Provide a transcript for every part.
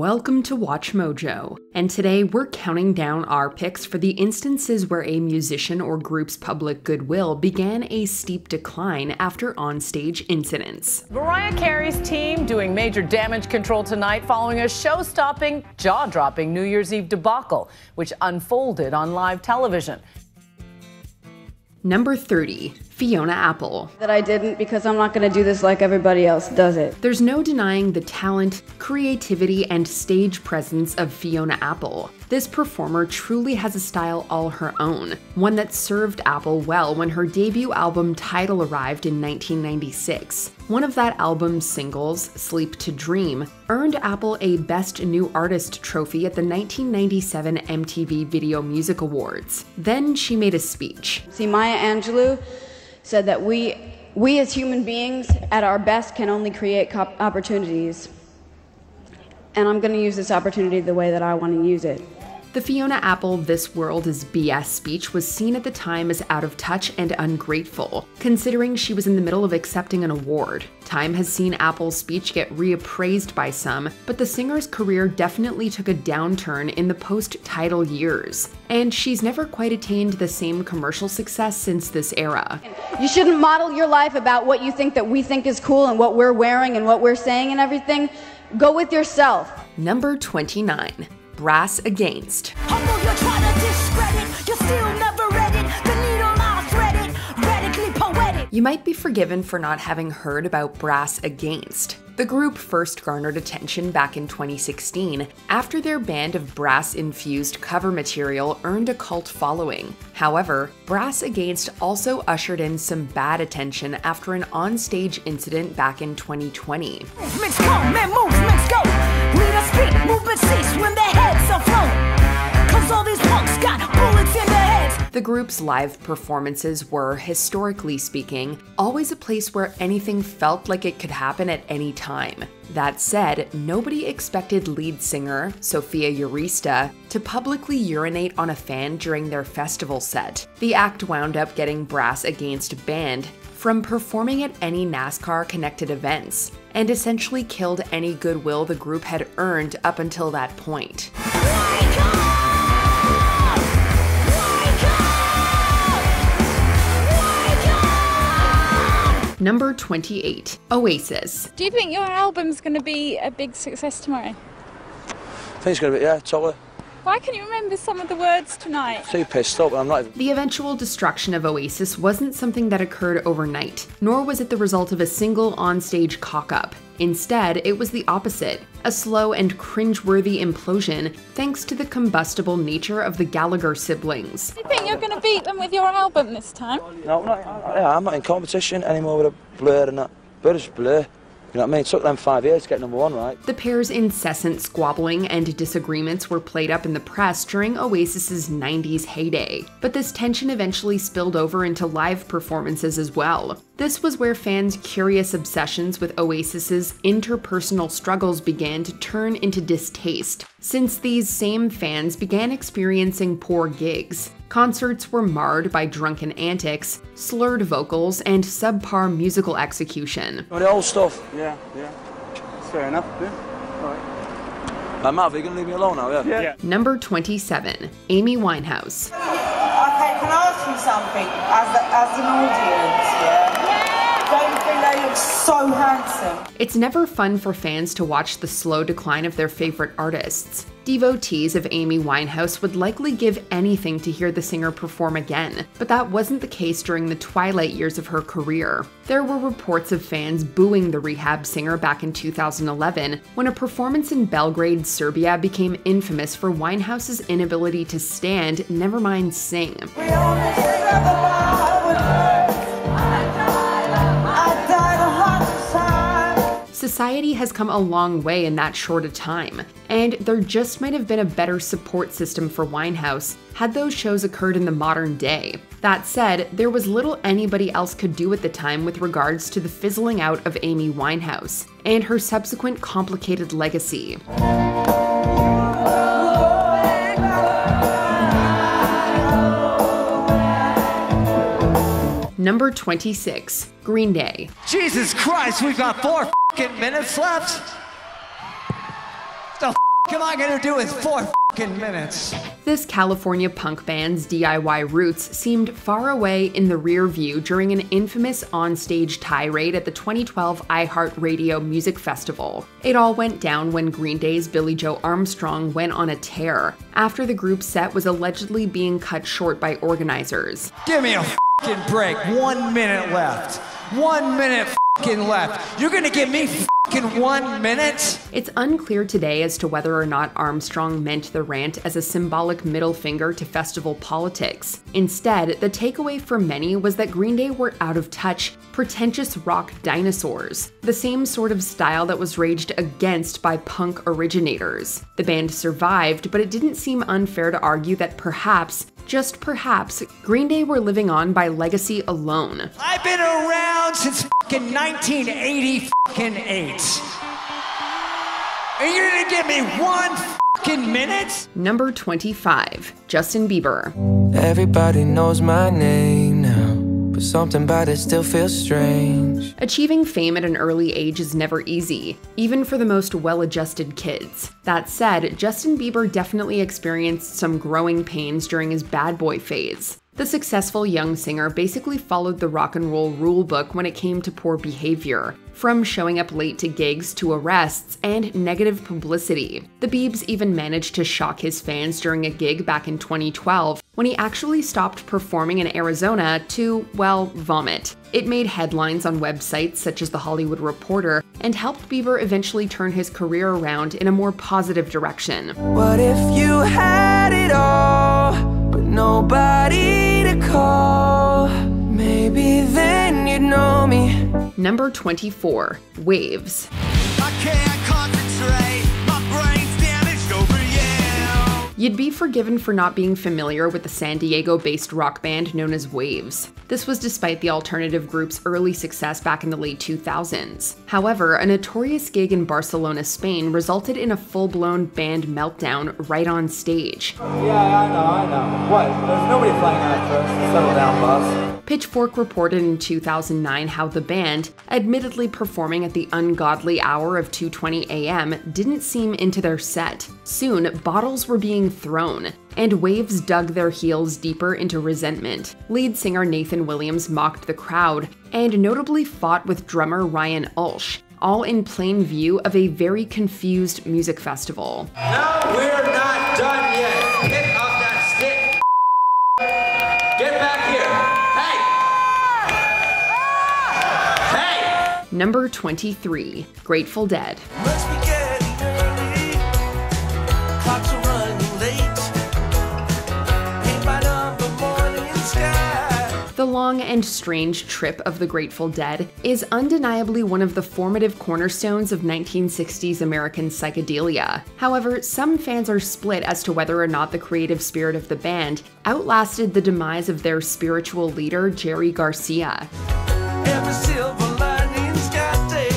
Welcome to Watch Mojo, and today we're counting down our picks for the instances where a musician or group's public goodwill began a steep decline after onstage incidents. Mariah Carey's team doing major damage control tonight following a show-stopping, jaw-dropping New Year's Eve debacle, which unfolded on live television. Number 30, Fiona Apple. That I didn't because I'm not going to do this like everybody else does it. There's no denying the talent, creativity, and stage presence of Fiona Apple. This performer truly has a style all her own, one that served Apple well when her debut album Tidal arrived in 1996. One of that album's singles, Sleep to Dream, earned Apple a Best New Artist trophy at the 1997 MTV Video Music Awards. Then she made a speech. See, Maya Angelou said that we as human beings at our best can only create opportunities. And I'm going to use this opportunity the way that I want to use it. The Fiona Apple "This World is BS" speech was seen at the time as out of touch and ungrateful, considering she was in the middle of accepting an award. Time has seen Apple's speech get reappraised by some, but the singer's career definitely took a downturn in the post-Tidal years, and she's never quite attained the same commercial success since this era. You shouldn't model your life about what you think that we think is cool and what we're wearing and what we're saying and everything. Go with yourself. Number 29. Brass Against. You might be forgiven for not having heard about Brass Against. The group first garnered attention back in 2016 after their band of brass-infused cover material earned a cult following. However, Brass Against also ushered in some bad attention after an onstage incident back in 2020. Movements come and movements go. Leaders speak, movements cease when their heads are flown. 'Cause all these punks got bullets in their heads. The group's live performances were, historically speaking, always a place where anything felt like it could happen at any time. That said, nobody expected lead singer, Sophia Urista, to publicly urinate on a fan during their festival set. The act wound up getting Brass Against banned from performing at any NASCAR-connected events, and essentially killed any goodwill the group had earned up until that point. Number 28, Oasis. Do you think your album's going to be a big success tomorrow? I think it's going to be, yeah, totally. Why can you remember some of the words tonight? Too pissed up, I'm not even... The eventual destruction of Oasis wasn't something that occurred overnight, nor was it the result of a single onstage cock-up. Instead, it was the opposite, a slow and cringe-worthy implosion thanks to the combustible nature of the Gallagher siblings. Do you think you're going to beat them with your album this time? No, I'm not in competition anymore with a Blur and that. Blur is Blur. You know what I mean? It took them 5 years to get #1, right? The pair's incessant squabbling and disagreements were played up in the press during Oasis's 90s heyday, but this tension eventually spilled over into live performances as well. This was where fans' curious obsessions with Oasis's interpersonal struggles began to turn into distaste, since these same fans began experiencing poor gigs. Concerts were marred by drunken antics, slurred vocals, and subpar musical execution. The old stuff. Yeah. That's fair enough, yeah. All right. Matt, are you going to leave me alone now, yeah? Number 27, Amy Winehouse. Okay, can I ask you something? As an audience, yeah? Don't you think they look so handsome? It's never fun for fans to watch the slow decline of their favorite artists. Devotees of Amy Winehouse would likely give anything to hear the singer perform again, but that wasn't the case during the twilight years of her career. There were reports of fans booing the rehab singer back in 2011, when a performance in Belgrade, Serbia became infamous for Winehouse's inability to stand, never mind sing. Society has come a long way in that short a time, and there just might have been a better support system for Winehouse had those shows occurred in the modern day. That said, there was little anybody else could do at the time with regards to the fizzling out of Amy Winehouse, and her subsequent complicated legacy. Number 26, Green Day. Jesus Christ, we've got 4 minutes left. The am I gonna do with 4 minutes? This California punk band's DIY roots seemed far away in the rear view during an infamous onstage tirade at the 2012 iHeartRadio Music Festival. It all went down when Green Day's Billie Joe Armstrong went on a tear, after the group's set was allegedly being cut short by organizers. Give me a break. 1 minute left. 1 minute left. You're gonna give me 1 minute? It's unclear today as to whether or not Armstrong meant the rant as a symbolic middle finger to festival politics. Instead, the takeaway for many was that Green Day were out of touch, pretentious rock dinosaurs, the same sort of style that was raged against by punk originators. The band survived, but it didn't seem unfair to argue that perhaps, just perhaps, Green Day were living on by legacy alone. I've been around since 1988. Are you gonna give me 1 minute? Number 25, Justin Bieber. Everybody knows my name now, but something about it still feels strange. Achieving fame at an early age is never easy, even for the most well-adjusted kids. That said, Justin Bieber definitely experienced some growing pains during his bad boy phase. The successful young singer basically followed the rock and roll rule book when it came to poor behavior, from showing up late to gigs to arrests and negative publicity. The Biebs even managed to shock his fans during a gig back in 2012 when he actually stopped performing in Arizona to, well, vomit. It made headlines on websites such as The Hollywood Reporter and helped Bieber eventually turn his career around in a more positive direction. What if you had it all, but nobody to call? Maybe then you'd know me. Number 24, Waves. I can't concentrate, my brain's damaged over you. You'd be forgiven for not being familiar with the San Diego-based rock band known as Waves. This was despite the alternative group's early success back in the late 2000s. However, a notorious gig in Barcelona, Spain resulted in a full-blown band meltdown right on stage. Yeah, I know. What? There's nobody playing that first. Settle down, boss. Pitchfork reported in 2009 how the band, admittedly performing at the ungodly hour of 2:20 a.m., didn't seem into their set. Soon, bottles were being thrown, and Waves dug their heels deeper into resentment. Lead singer Nathan Williams mocked the crowd, and notably fought with drummer Ryan Ulsh, all in plain view of a very confused music festival. No, we're not done yet. Pick up that stick. Get back here. Number 23, Grateful Dead. Must be getting early, clocks are running late. Paint by number morning sky. The long and strange trip of the Grateful Dead is undeniably one of the formative cornerstones of 1960s American psychedelia. However, some fans are split as to whether or not the creative spirit of the band outlasted the demise of their spiritual leader, Jerry Garcia. Every silver lining's got a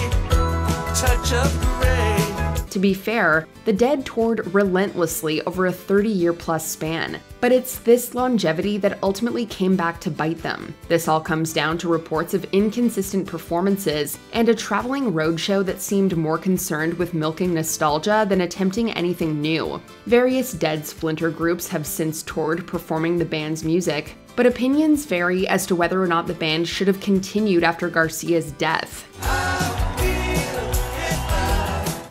touch of gray. To be fair, the Dead toured relentlessly over a 30-year-plus span, but it's this longevity that ultimately came back to bite them. This all comes down to reports of inconsistent performances and a traveling roadshow that seemed more concerned with milking nostalgia than attempting anything new. Various Dead splinter groups have since toured performing the band's music, but opinions vary as to whether or not the band should have continued after Garcia's death.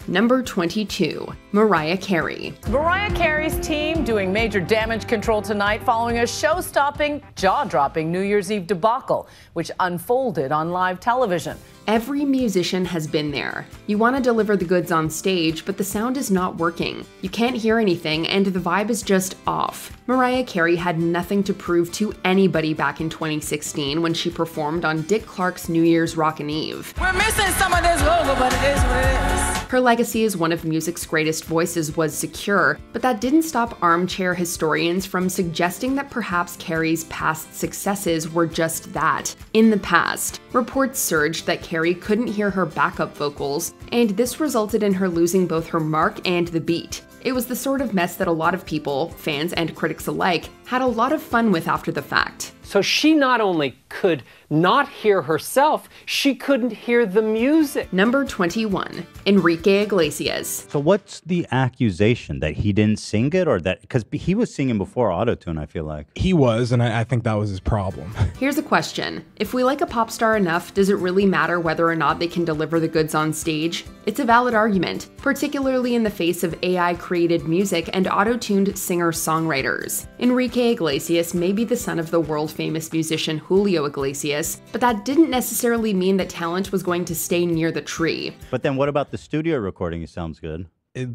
Number 22, Mariah Carey. Mariah Carey's team doing major damage control tonight following a show-stopping, jaw-dropping New Year's Eve debacle, which unfolded on live television. Every musician has been there. You want to deliver the goods on stage, but the sound is not working. You can't hear anything, and the vibe is just off. Mariah Carey had nothing to prove to anybody back in 2016 when she performed on Dick Clark's New Year's Rockin' Eve. We're missing some of this logo, but it is what it is. Her legacy as one of music's greatest voices was secure, but that didn't stop armchair historians from suggesting that perhaps Carey's past successes were just that, in the past. Reports surged that Carey couldn't hear her backup vocals, and this resulted in her losing both her mark and the beat. It was the sort of mess that a lot of people, fans and critics alike, had a lot of fun with after the fact. So she not only could not hear herself, she couldn't hear the music. Number 21, Enrique Iglesias. So what's the accusation? That he didn't sing it, or that, because he was singing before autotune, I feel like. He was, and I think that was his problem. Here's a question. If we like a pop star enough, does it really matter whether or not they can deliver the goods on stage? It's a valid argument, particularly in the face of AI-created music and auto-tuned singer-songwriters. Enrique Iglesias may be the son of the world-famous musician Julio Iglesias, but that didn't necessarily mean that talent was going to stay near the tree. But then what about the studio recording? It sounds good. It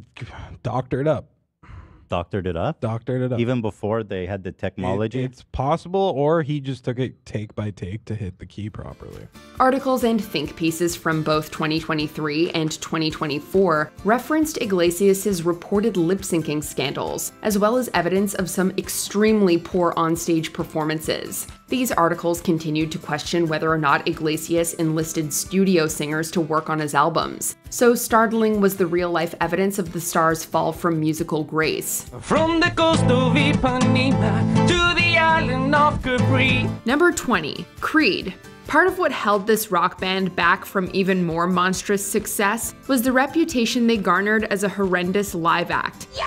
doctored up. Doctored it up? Doctored it up. Even before they had the technology? It's possible, or he just took it take by take to hit the key properly. Articles and think pieces from both 2023 and 2024 referenced Iglesias' reported lip-syncing scandals, as well as evidence of some extremely poor onstage performances. These articles continued to question whether or not Iglesias enlisted studio singers to work on his albums. So startling was the real-life evidence of the star's fall from musical grace. From the coast of Ipanema to the island of Capri. Number 20, Creed. Part of what held this rock band back from even more monstrous success was the reputation they garnered as a horrendous live act. Yeah.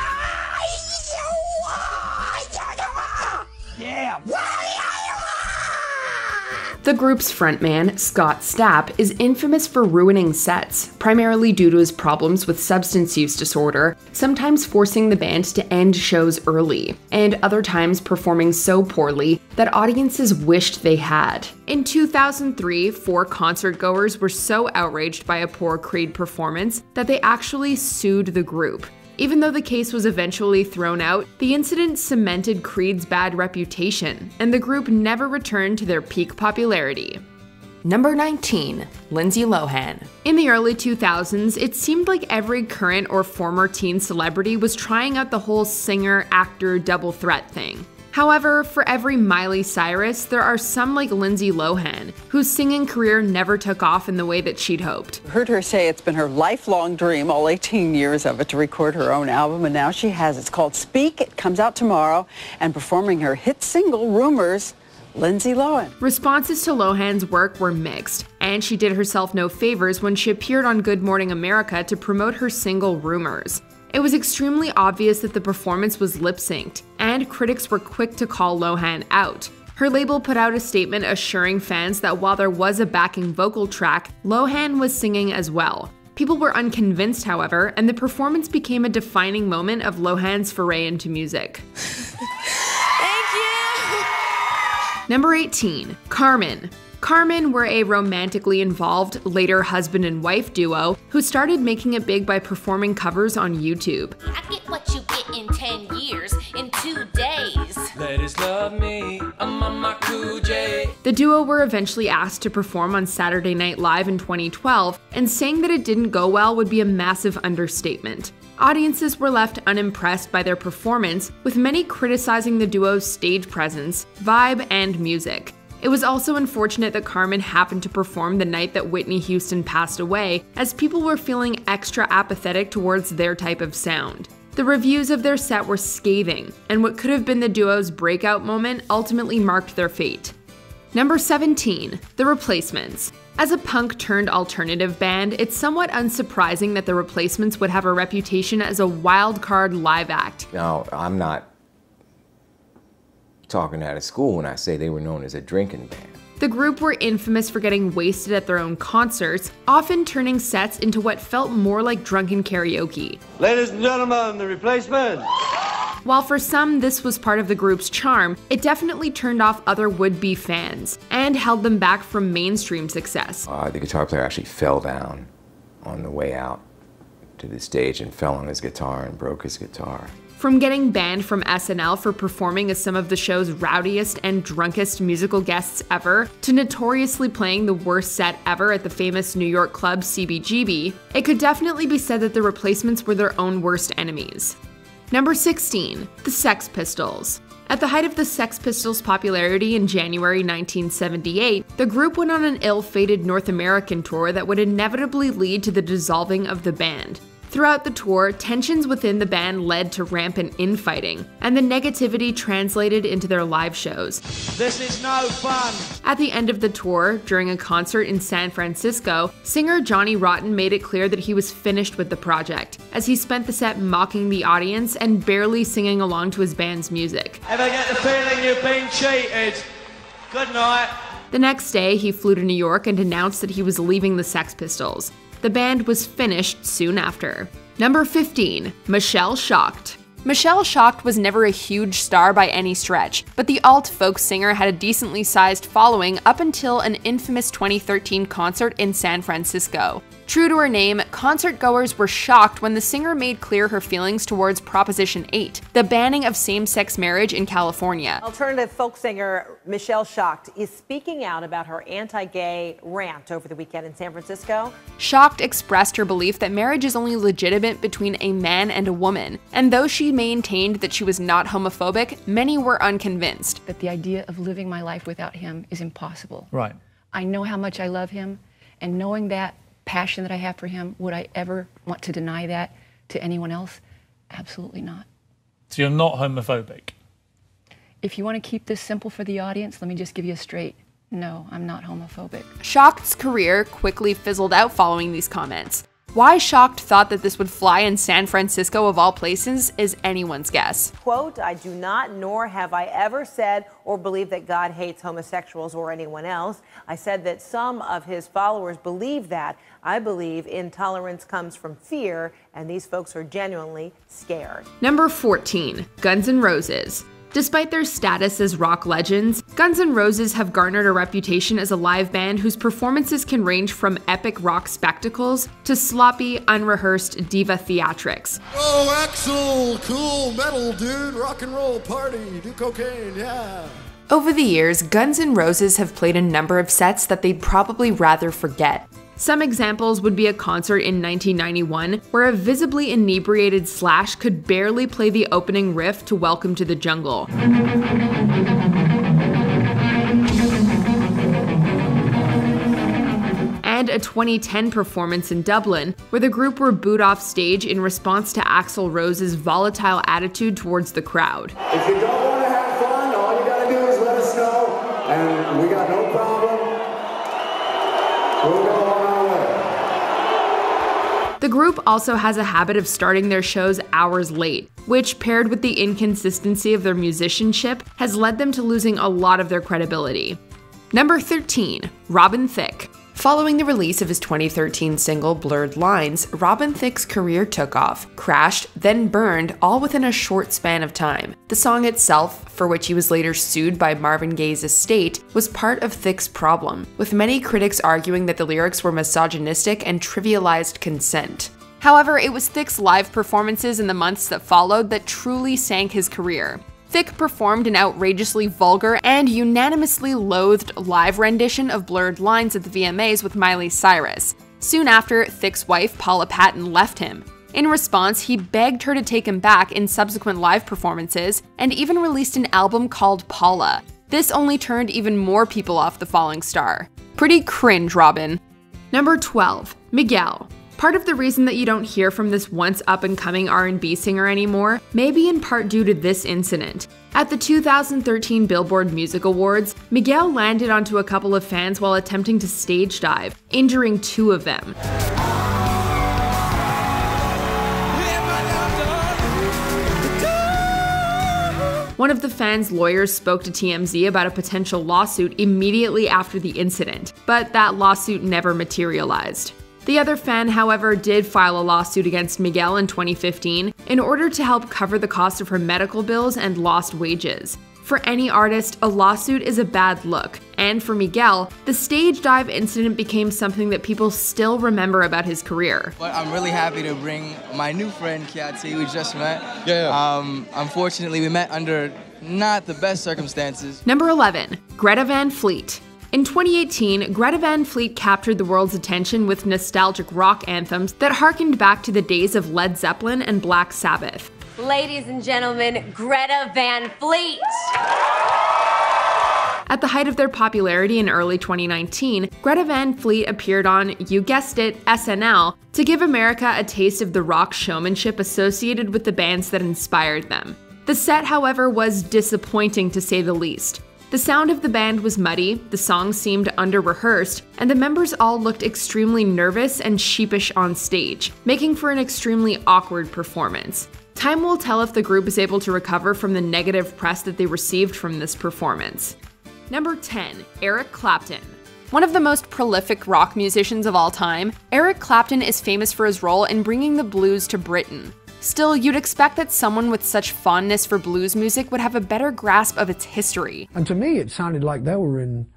The group's frontman, Scott Stapp, is infamous for ruining sets, primarily due to his problems with substance use disorder, sometimes forcing the band to end shows early, and other times performing so poorly that audiences wished they had. In 2003, 4 concertgoers were so outraged by a poor Creed performance that they actually sued the group. Even though the case was eventually thrown out, the incident cemented Creed's bad reputation, and the group never returned to their peak popularity. Number 19, Lindsay Lohan. In the early 2000s, it seemed like every current or former teen celebrity was trying out the whole singer-actor double threat thing. However, for every Miley Cyrus, there are some like Lindsay Lohan, whose singing career never took off in the way that she'd hoped. Heard her say it's been her lifelong dream, all 18 years of it, to record her own album, and now she has. It's called Speak. It comes out tomorrow, and performing her hit single, Rumors, Lindsay Lohan. Responses to Lohan's work were mixed, and she did herself no favors when she appeared on Good Morning America to promote her single Rumors. It was extremely obvious that the performance was lip-synced, and critics were quick to call Lohan out. Her label put out a statement assuring fans that while there was a backing vocal track, Lohan was singing as well. People were unconvinced, however, and the performance became a defining moment of Lohan's foray into music. Thank you! Number 18, Carmen. Carmen were a romantically involved, later husband and wife duo who started making it big by performing covers on YouTube. I get what you get in 10 years, in 2 days. Ladies love me, I'm on my cool J. The duo were eventually asked to perform on Saturday Night Live in 2012, and saying that it didn't go well would be a massive understatement. Audiences were left unimpressed by their performance, with many criticizing the duo's stage presence, vibe, and music. It was also unfortunate that Carmen happened to perform the night that Whitney Houston passed away, as people were feeling extra apathetic towards their type of sound. The reviews of their set were scathing, and what could have been the duo's breakout moment ultimately marked their fate. Number 17, The Replacements. As a punk-turned-alternative band, it's somewhat unsurprising that The Replacements would have a reputation as a wild-card live act. Now, I'm not talking out of school when I say they were known as a drinking band. The group were infamous for getting wasted at their own concerts, often turning sets into what felt more like drunken karaoke. Ladies and gentlemen, The Replacements! While for some this was part of the group's charm, it definitely turned off other would-be fans, and held them back from mainstream success. The guitar player actually fell down on the way out to the stage and fell on his guitar and broke his guitar. From getting banned from SNL for performing as some of the show's rowdiest and drunkest musical guests ever, to notoriously playing the worst set ever at the famous New York club CBGB, it could definitely be said that The Replacements were their own worst enemies. Number 16, The Sex Pistols. At the height of the Sex Pistols' popularity in January 1978, the group went on an ill-fated North American tour that would inevitably lead to the dissolving of the band. Throughout the tour, tensions within the band led to rampant infighting, and the negativity translated into their live shows. This is no fun. At the end of the tour, during a concert in San Francisco, singer Johnny Rotten made it clear that he was finished with the project, as he spent the set mocking the audience and barely singing along to his band's music. Ever get the feeling you've been cheated? Good night. The next day, he flew to New York and announced that he was leaving the Sex Pistols. The band was finished soon after. Number 15, Michelle Shocked. Michelle Shocked was never a huge star by any stretch, but the alt-folk singer had a decently sized following up until an infamous 2013 concert in San Francisco. True to her name, concert-goers were shocked when the singer made clear her feelings towards Proposition 8, the banning of same-sex marriage in California. Alternative folk singer Michelle Shocked is speaking out about her anti-gay rant over the weekend in San Francisco. Shocked expressed her belief that marriage is only legitimate between a man and a woman, and though she maintained that she was not homophobic, many were unconvinced. That the idea of living my life without him is impossible. Right. I know how much I love him, and knowing that passion that I have for him, would I ever want to deny that to anyone else? Absolutely not. So you're not homophobic? If you want to keep this simple for the audience, let me just give you a straight no, I'm not homophobic. Shocked's career quickly fizzled out following these comments. Why Shocked thought that this would fly in San Francisco of all places is anyone's guess. Quote, I do not, nor have I ever said or believed that God hates homosexuals or anyone else. I said that some of his followers believe that. I believe intolerance comes from fear, and these folks are genuinely scared. Number 14, Guns N' Roses. Despite their status as rock legends, Guns N' Roses have garnered a reputation as a live band whose performances can range from epic rock spectacles to sloppy, unrehearsed diva theatrics. Oh, Axl, cool metal dude, rock and roll party, do cocaine, yeah. Over the years, Guns N' Roses have played a number of sets that they'd probably rather forget. Some examples would be a concert in 1991 where a visibly inebriated Slash could barely play the opening riff to Welcome to the Jungle. And a 2010 performance in Dublin where the group were booed off stage in response to Axl Rose's volatile attitude towards the crowd. If you don't want to have fun, all you gotta do is let us know, and we got no problem. We'll go on our way. The group also has a habit of starting their shows hours late, which, paired with the inconsistency of their musicianship, has led them to losing a lot of their credibility. Number 13, Robin Thicke. Following the release of his 2013 single Blurred Lines, Robin Thicke's career took off, crashed, then burned, all within a short span of time. The song itself, for which he was later sued by Marvin Gaye's estate, was part of Thicke's problem, with many critics arguing that the lyrics were misogynistic and trivialized consent. However, it was Thicke's live performances in the months that followed that truly sank his career. Thicke performed an outrageously vulgar and unanimously loathed live rendition of Blurred Lines at the VMAs with Miley Cyrus. Soon after, Thicke's wife, Paula Patton, left him. In response, he begged her to take him back in subsequent live performances, and even released an album called Paula. This only turned even more people off the falling star. Pretty cringe, Robin. Number 12, Miguel. Part of the reason that you don't hear from this once up-and-coming R&B singer anymore may be in part due to this incident. At the 2013 Billboard Music Awards, Miguel landed onto a couple of fans while attempting to stage dive, injuring 2 of them. One of the fans' lawyers spoke to TMZ about a potential lawsuit immediately after the incident, but that lawsuit never materialized. The other fan, however, did file a lawsuit against Miguel in 2015 in order to help cover the cost of her medical bills and lost wages. For any artist, a lawsuit is a bad look, and for Miguel, the stage dive incident became something that people still remember about his career. But I'm really happy to bring my new friend Kiati, we just met. Unfortunately, we met under not the best circumstances. Number 11, Greta Van Fleet. In 2018, Greta Van Fleet captured the world's attention with nostalgic rock anthems that harkened back to the days of Led Zeppelin and Black Sabbath. Ladies and gentlemen, Greta Van Fleet. At the height of their popularity in early 2019, Greta Van Fleet appeared on, you guessed it, SNL, to give America a taste of the rock showmanship associated with the bands that inspired them. The set, however, was disappointing to say the least. The sound of the band was muddy, the songs seemed under-rehearsed, and the members all looked extremely nervous and sheepish on stage, making for an extremely awkward performance. Time will tell if the group is able to recover from the negative press that they received from this performance. Number 10. Eric Clapton. One of the most prolific rock musicians of all time, Eric Clapton is famous for his role in bringing the blues to Britain. Still, you'd expect that someone with such fondness for blues music would have a better grasp of its history. And to me, it sounded like they were in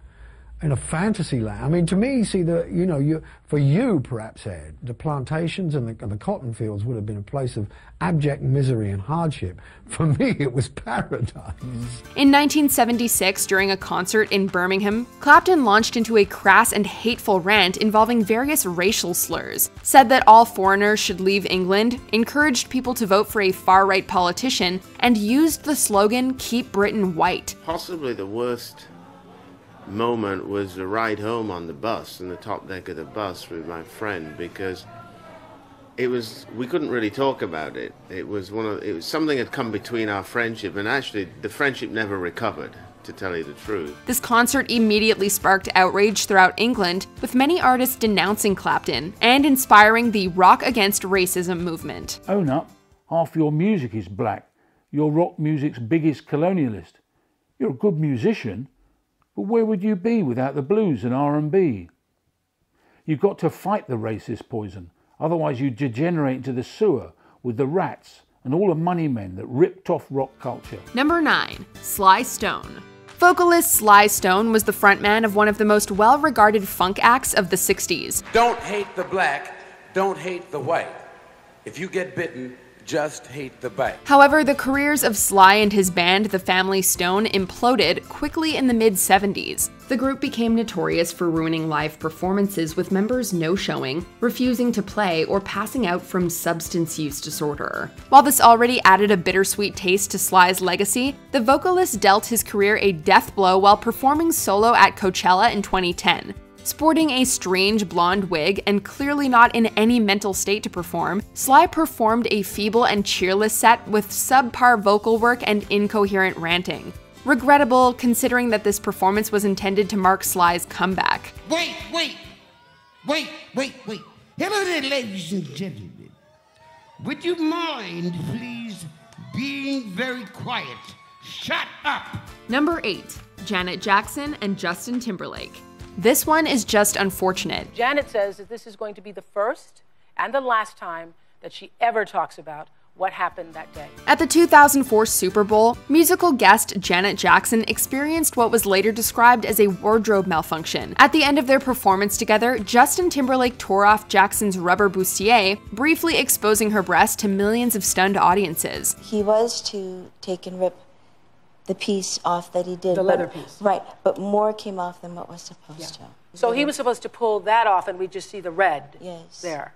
a fantasy land. I mean, to me, see, for you, perhaps, Ed, the plantations and the cotton fields would have been a place of abject misery and hardship. For me, it was paradise. In 1976, during a concert in Birmingham, Clapton launched into a crass and hateful rant involving various racial slurs, said that all foreigners should leave England, encouraged people to vote for a far-right politician, and used the slogan, "Keep Britain White." Possibly the worst moment was the ride home on the bus, in the top deck of the bus with my friend, because we couldn't really talk about it. It was something had come between our friendship, and actually the friendship never recovered, to tell you the truth. This concert immediately sparked outrage throughout England, with many artists denouncing Clapton and inspiring the Rock Against Racism movement. Own up, half your music is black. You're rock music's biggest colonialist. You're a good musician, but where would you be without the blues and R&B? You've got to fight the racist poison, otherwise you degenerate into the sewer with the rats and all the money men that ripped off rock culture. Number 9. Sly Stone. Vocalist Sly Stone was the frontman of one of the most well-regarded funk acts of the 60s. Don't hate the black, don't hate the white. If you get bitten, just hate the bite. However, the careers of Sly and his band, the Family Stone, imploded quickly in the mid-70s. The group became notorious for ruining live performances, with members no-showing, refusing to play, or passing out from substance use disorder. While this already added a bittersweet taste to Sly's legacy, the vocalist dealt his career a death blow while performing solo at Coachella in 2010. Sporting a strange blonde wig and clearly not in any mental state to perform, Sly performed a feeble and cheerless set with subpar vocal work and incoherent ranting. Regrettable, considering that this performance was intended to mark Sly's comeback. Wait. Hello there, ladies and gentlemen. Would you mind, please, being very quiet? Shut up! Number 8. Janet Jackson and Justin Timberlake. This one is just unfortunate. Janet says that this is going to be the first and the last time that she ever talks about what happened that day. At the 2004 Super Bowl, musical guest Janet Jackson experienced what was later described as a wardrobe malfunction. At the end of their performance together, Justin Timberlake tore off Jackson's rubber bustier, briefly exposing her breast to millions of stunned audiences. He was to take and rip the piece off that he did. The leather piece. Right, but more came off than what was supposed to. So he was supposed to pull that off and we just see the red there.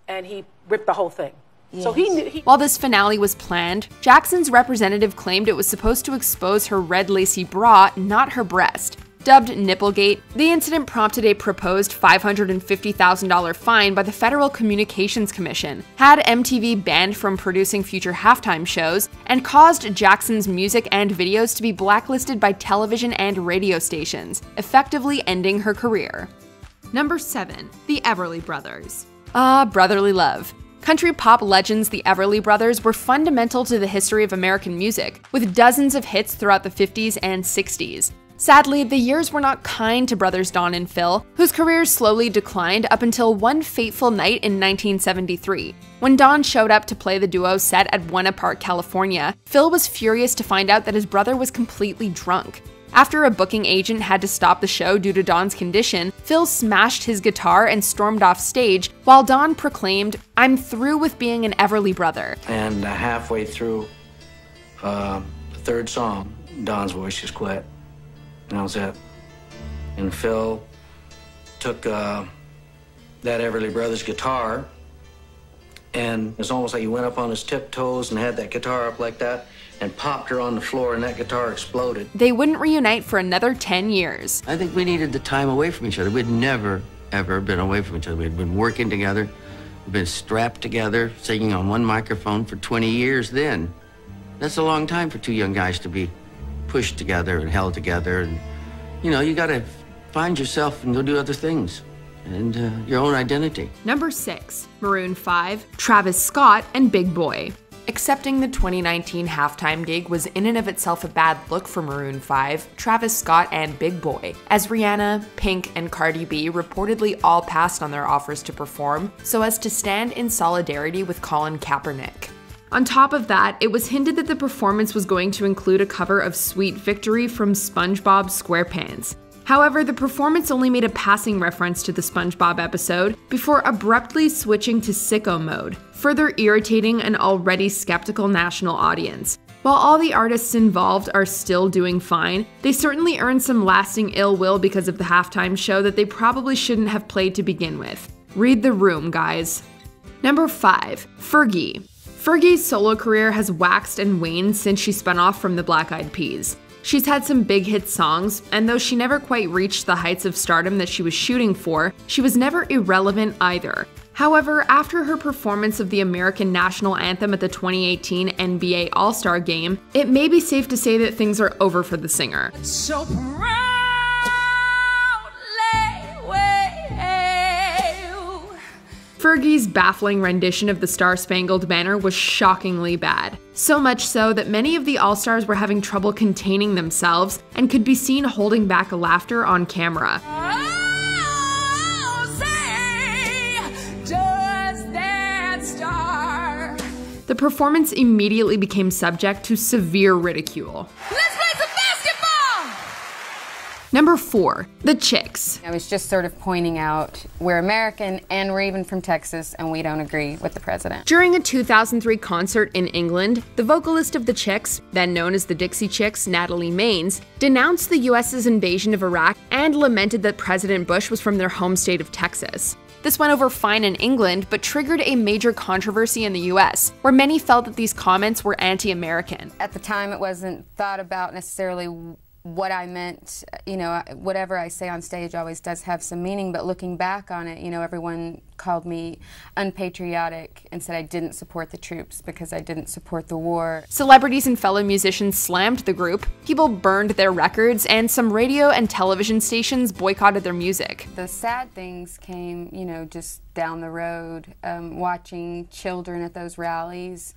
And he ripped the whole thing. Yes. So he knew. While this finale was planned, Jackson's representative claimed it was supposed to expose her red lacy bra, not her breast. Dubbed Nipplegate, the incident prompted a proposed $550,000 fine by the Federal Communications Commission, had MTV banned from producing future halftime shows, and caused Jackson's music and videos to be blacklisted by television and radio stations, effectively ending her career. Number 7. The Everly Brothers. Ah, brotherly love. Country pop legends the Everly Brothers were fundamental to the history of American music, with dozens of hits throughout the 50s and 60s. Sadly, the years were not kind to brothers Don and Phil, whose careers slowly declined up until one fateful night in 1973. When Don showed up to play the duo set at Buena Park, California, Phil was furious to find out that his brother was completely drunk. After a booking agent had to stop the show due to Don's condition, Phil smashed his guitar and stormed off stage, while Don proclaimed, "I'm through with being an Everly brother." And halfway through the third song, Don's voice just quit. And that was it. And Phil took that Everly Brothers guitar, and it's almost like he went up on his tiptoes and had that guitar up like that, and popped her on the floor, and that guitar exploded. They wouldn't reunite for another 10 years. I think we needed the time away from each other. We'd never, ever been away from each other. We'd been working together, we'd been strapped together, singing on one microphone for 20 years then. That's a long time for two young guys to be pushed together and held together. And, you know, you gotta find yourself and go do other things and your own identity. Number 6, Maroon 5, Travis Scott and Big Boi. Accepting the 2019 halftime gig was in and of itself a bad look for Maroon 5, Travis Scott, and Big Boi, as Rihanna, Pink, and Cardi B reportedly all passed on their offers to perform so as to stand in solidarity with Colin Kaepernick. On top of that, it was hinted that the performance was going to include a cover of Sweet Victory from SpongeBob SquarePants. However, the performance only made a passing reference to the SpongeBob episode before abruptly switching to sicko mode, further irritating an already skeptical national audience. While all the artists involved are still doing fine, they certainly earned some lasting ill will because of the halftime show that they probably shouldn't have played to begin with. Read the room, guys. Number 5, Fergie. Fergie's solo career has waxed and waned since she spun off from the Black Eyed Peas. She's had some big hit songs, and though she never quite reached the heights of stardom that she was shooting for, she was never irrelevant either. However, after her performance of the American national anthem at the 2018 NBA All-Star Game, it may be safe to say that things are over for the singer. So proudly wave. Fergie's baffling rendition of the Star-Spangled Banner was shockingly bad. So much so that many of the All-Stars were having trouble containing themselves and could be seen holding back laughter on camera. The performance immediately became subject to severe ridicule. Let's play some basketball! Number 4, The Chicks. I was just sort of pointing out we're American and we're even from Texas and we don't agree with the president. During a 2003 concert in England, the vocalist of The Chicks, then known as the Dixie Chicks, Natalie Maines, denounced the US's invasion of Iraq and lamented that President Bush was from their home state of Texas. This went over fine in England, but triggered a major controversy in the US, where many felt that these comments were anti-American. At the time, it wasn't thought about necessarily what I meant. You know, whatever I say on stage always does have some meaning, but looking back on it, you know, everyone called me unpatriotic and said I didn't support the troops because I didn't support the war. Celebrities and fellow musicians slammed the group, people burned their records, and some radio and television stations boycotted their music. The sad things came, you know, just down the road, watching children at those rallies,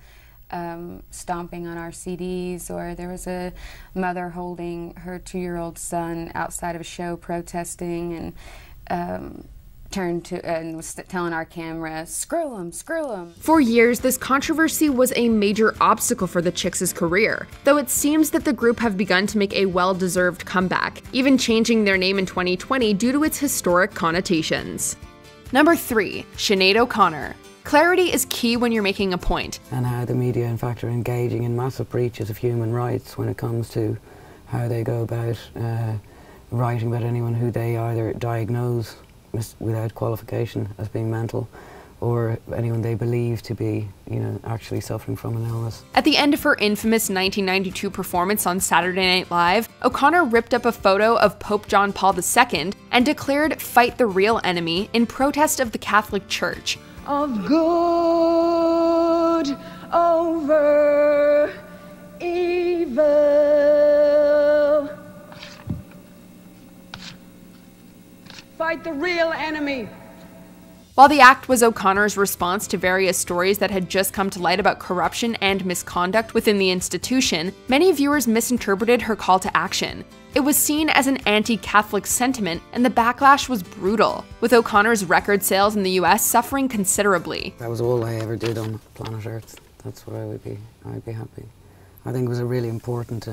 stomping on our CDs, or there was a mother holding her 2-year-old son outside of a show protesting and turned to and was telling our camera, screw him, screw him. For years, this controversy was a major obstacle for the Chicks' career, though it seems that the group have begun to make a well-deserved comeback, even changing their name in 2020 due to its historic connotations. Number 3, Sinead O'Connor. Clarity is key when you're making a point. And how the media, in fact, are engaging in massive breaches of human rights when it comes to how they go about writing about anyone who they either diagnose without qualification as being mental, or anyone they believe to be, you know, actually suffering from an illness. At the end of her infamous 1992 performance on Saturday Night Live, O'Connor ripped up a photo of Pope John Paul II and declared "Fight the real enemy" in protest of the Catholic Church. Of good over evil. Fight the real enemy. While the act was O'Connor's response to various stories that had just come to light about corruption and misconduct within the institution, many viewers misinterpreted her call to action. It was seen as an anti-Catholic sentiment, and the backlash was brutal, with O'Connor's record sales in the US suffering considerably. That was all I ever did on planet Earth. That's what I'd be happy. I think it was a really important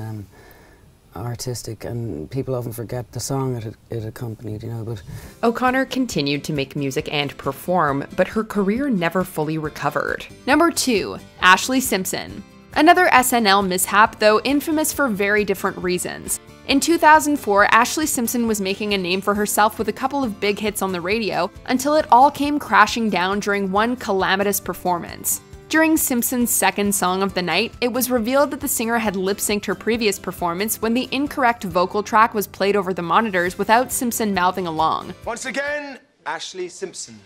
artistic, and people often forget the song it accompanied, you know, but... O'Connor continued to make music and perform, but her career never fully recovered. Number 2, Ashlee Simpson. Another SNL mishap, though infamous for very different reasons. In 2004, Ashlee Simpson was making a name for herself with a couple of big hits on the radio until it all came crashing down during one calamitous performance. During Simpson's second song of the night, it was revealed that the singer had lip-synced her previous performance when the incorrect vocal track was played over the monitors without Simpson mouthing along. Once again, Ashlee Simpson.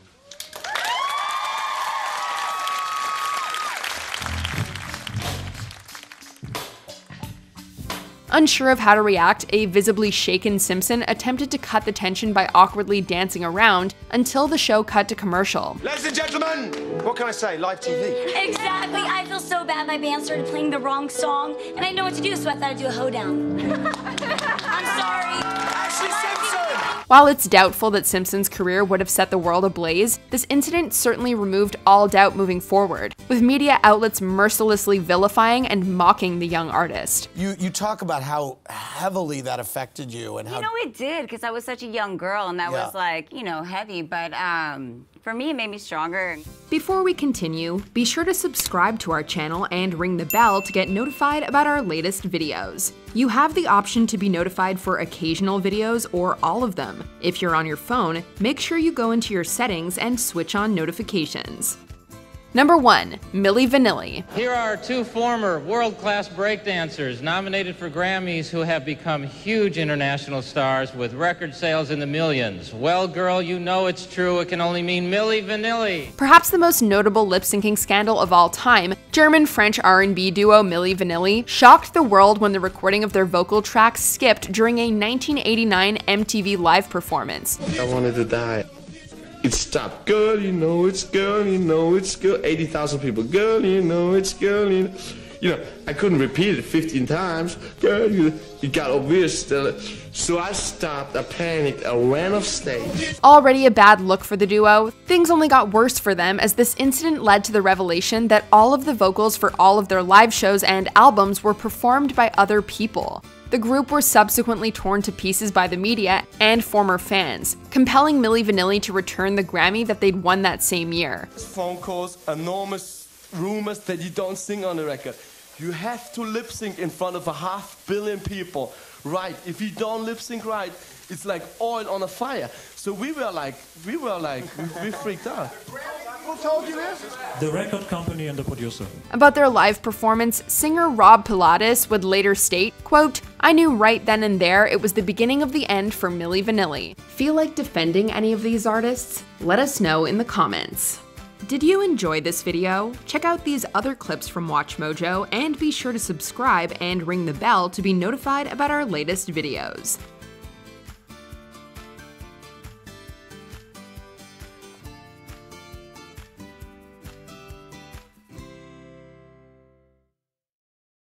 Unsure of how to react, a visibly shaken Simpson attempted to cut the tension by awkwardly dancing around until the show cut to commercial. Ladies and gentlemen, what can I say? Live TV. Exactly. I feel so bad my band started playing the wrong song, and I didn't know what to do, so I thought I'd do a hoedown. I'm sorry. Ashlee Simpson! While it's doubtful that Simpson's career would have set the world ablaze, this incident certainly removed all doubt moving forward, with media outlets mercilessly vilifying and mocking the young artist. You talk about how heavily that affected you and how... You know, it did, because I was such a young girl, and that was like, you know, heavy, but for me, it made me stronger. Before we continue, be sure to subscribe to our channel and ring the bell to get notified about our latest videos. You have the option to be notified for occasional videos or all of them. If you're on your phone, make sure you go into your settings and switch on notifications. Number 1. Milli Vanilli. Here are two former world-class breakdancers nominated for Grammys who have become huge international stars with record sales in the millions. Well, girl, you know it's true. It can only mean Milli Vanilli. Perhaps the most notable lip-syncing scandal of all time, German-French R&B duo Milli Vanilli shocked the world when the recording of their vocal tracks skipped during a 1989 MTV Live performance. I wanted to die. It stopped. Girl, you know it's girl, you know it's girl. 80,000 people. Girl, you know it's girl, you know. You know, I couldn't repeat it 15 times. Girl, it got obvious. So I stopped, I panicked, I ran off stage. Already a bad look for the duo, things only got worse for them as this incident led to the revelation that all of the vocals for all of their live shows and albums were performed by other people. The group were subsequently torn to pieces by the media and former fans, compelling Milli Vanilli to return the Grammy that they'd won that same year. Phone calls, enormous rumors that you don't sing on the record. You have to lip sync in front of 500 million people. Right, if you don't lip sync right, it's like oil on a fire. So we freaked out. Who told you this? The record company and the producer. About their live performance, singer Rob Pilatus would later state, quote, "I knew right then and there it was the beginning of the end for Milli Vanilli." Feel like defending any of these artists? Let us know in the comments. Did you enjoy this video? Check out these other clips from WatchMojo and be sure to subscribe and ring the bell to be notified about our latest videos.